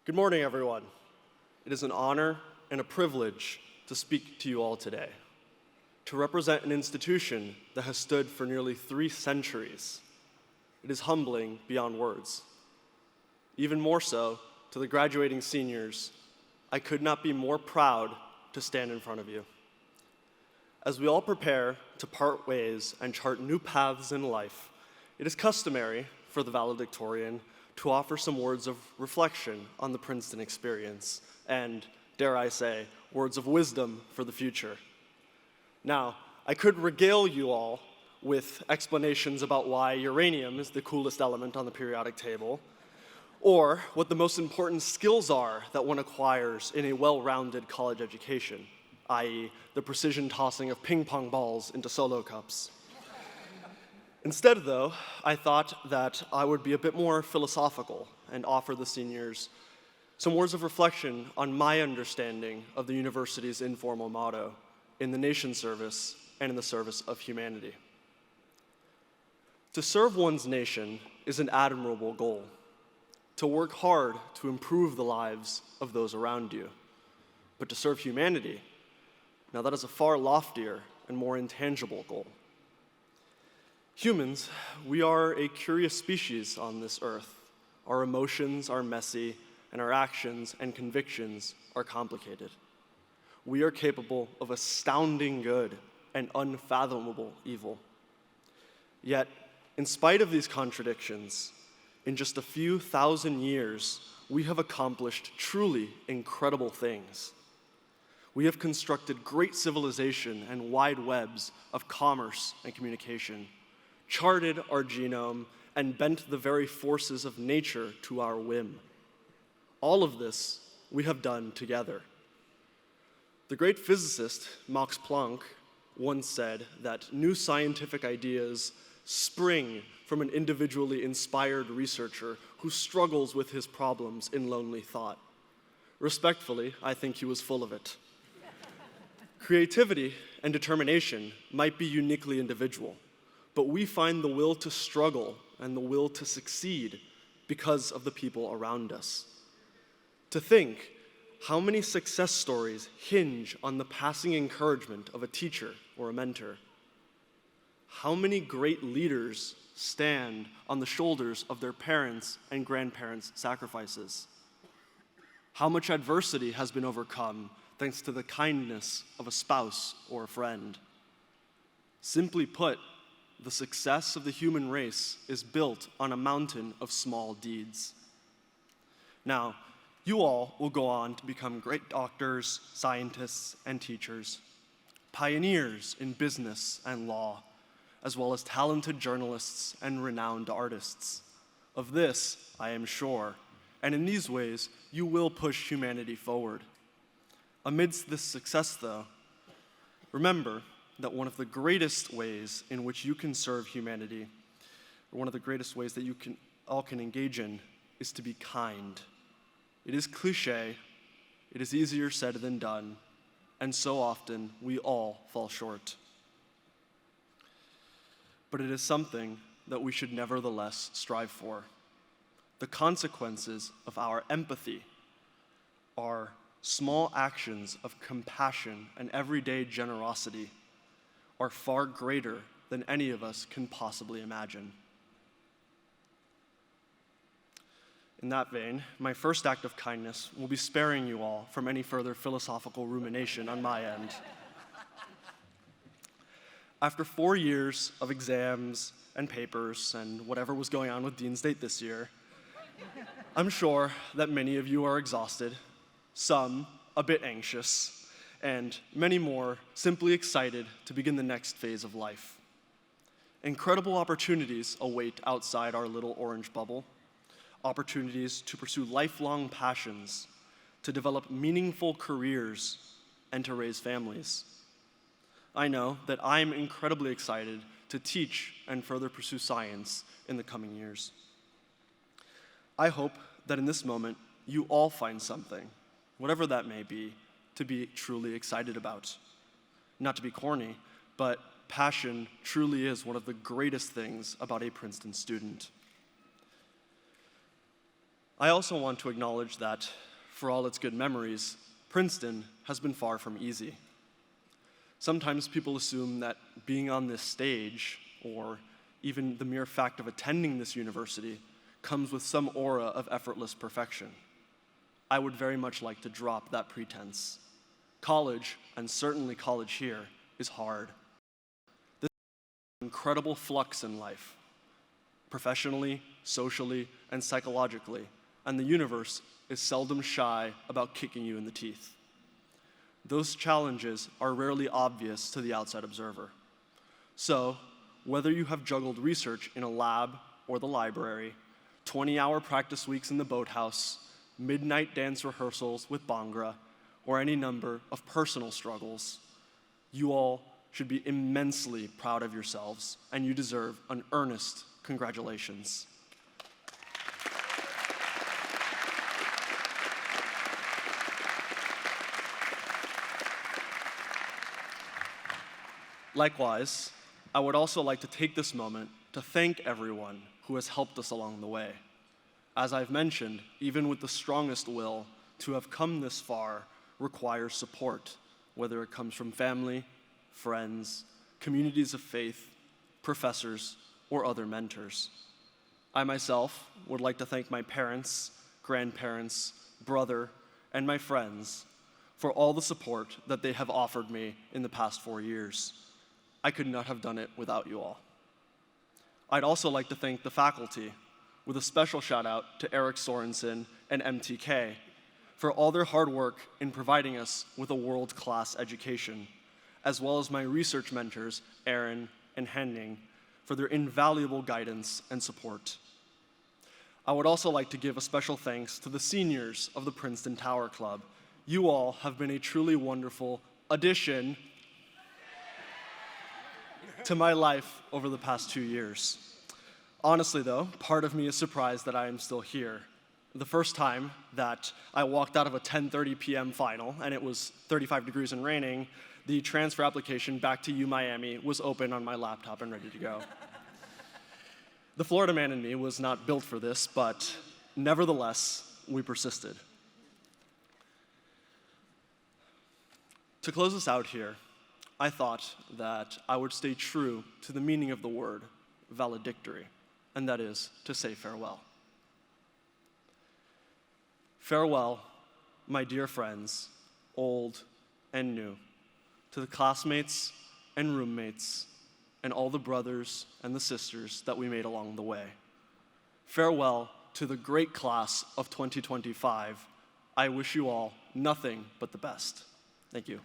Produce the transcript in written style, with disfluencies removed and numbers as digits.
Good morning, everyone. It is an honor and a privilege to speak to you all today, to represent an institution that has stood for nearly 3 centuries. It is humbling beyond words. Even more so, to the graduating seniors, I could not be more proud to stand in front of you. As we all prepare to part ways and chart new paths in life, it is customary for the valedictorian to offer some words of reflection on the Princeton experience and, dare I say, words of wisdom for the future. Now, I could regale you all with explanations about why uranium is the coolest element on the periodic table, or what the most important skills are that one acquires in a well-rounded college education, i.e., the precision tossing of ping pong balls into solo cups. Instead, though, I thought that I would be a bit more philosophical and offer the seniors some words of reflection on my understanding of the university's informal motto, in the nation's service and in the service of humanity. To serve one's nation is an admirable goal. To work hard to improve the lives of those around you. But to serve humanity, now that is a far loftier and more intangible goal. Humans, we are a curious species on this earth. Our emotions are messy, and our actions and convictions are complicated. We are capable of astounding good and unfathomable evil. Yet, in spite of these contradictions, in just a few thousand years, we have accomplished truly incredible things. We have constructed great civilization and wide webs of commerce and communication, charted our genome, and bent the very forces of nature to our whim. All of this we have done together. The great physicist Max Planck once said that new scientific ideas spring from an individually inspired researcher who struggles with his problems in lonely thought. Respectfully, I think he was full of it. Creativity and determination might be uniquely individual, but we find the will to struggle and the will to succeed because of the people around us. To think how many success stories hinge on the passing encouragement of a teacher or a mentor. How many great leaders stand on the shoulders of their parents' and grandparents' sacrifices? How much adversity has been overcome thanks to the kindness of a spouse or a friend? Simply put, the success of the human race is built on a mountain of small deeds. Now, you all will go on to become great doctors, scientists, and teachers, pioneers in business and law, as well as talented journalists and renowned artists. Of this, I am sure, and in these ways, you will push humanity forward. Amidst this success, though, remember that one of the greatest ways in which you can serve humanity, or one of the greatest ways that you all can engage in, is to be kind. It is cliché, it is easier said than done, and so often we all fall short. But it is something that we should nevertheless strive for. The consequences of our empathy are small actions of compassion and everyday generosity are far greater than any of us can possibly imagine. In that vein, my first act of kindness will be sparing you all from any further philosophical rumination on my end. After 4 years of exams and papers and whatever was going on with Dean's Date this year, I'm sure that many of you are exhausted, some a bit anxious, and many more simply excited to begin the next phase of life. Incredible opportunities await outside our little orange bubble, opportunities to pursue lifelong passions, to develop meaningful careers, and to raise families. I know that I'm incredibly excited to teach and further pursue science in the coming years. I hope that in this moment, you all find something, whatever that may be, to be truly excited about. Not to be corny, but passion truly is one of the greatest things about a Princeton student. I also want to acknowledge that, for all its good memories, Princeton has been far from easy. Sometimes people assume that being on this stage, or even the mere fact of attending this university, comes with some aura of effortless perfection. I would very much like to drop that pretense. College, and certainly college here, is hard. This is an incredible flux in life, professionally, socially, and psychologically, and the universe is seldom shy about kicking you in the teeth. Those challenges are rarely obvious to the outside observer. So, whether you have juggled research in a lab or the library, 20-hour practice weeks in the boathouse, midnight dance rehearsals with Bhangra, or any number of personal struggles, you all should be immensely proud of yourselves, and you deserve an earnest congratulations. Likewise, I would also like to take this moment to thank everyone who has helped us along the way. As I've mentioned, even with the strongest will, to have come this far requires support, whether it comes from family, friends, communities of faith, professors, or other mentors. I myself would like to thank my parents, grandparents, brother, and my friends for all the support that they have offered me in the past 4 years. I could not have done it without you all. I'd also like to thank the faculty, with a special shout out to Eric Sorensen and MTK for all their hard work in providing us with a world-class education, as well as my research mentors, Aaron and Henning, for their invaluable guidance and support. I would also like to give a special thanks to the seniors of the Princeton Tower Club. You all have been a truly wonderful addition to my life over the past 2 years. Honestly though, part of me is surprised that I am still here. The first time that I walked out of a 10:30 p.m. final and it was 35 degrees and raining, the transfer application back to UMiami was open on my laptop and ready to go. The Florida man in me was not built for this, but nevertheless, we persisted. To close us out here, I thought that I would stay true to the meaning of the word valedictory, and that is to say farewell. Farewell, my dear friends, old and new, to the classmates and roommates, and all the brothers and the sisters that we made along the way. Farewell to the great class of 2025. I wish you all nothing but the best. Thank you.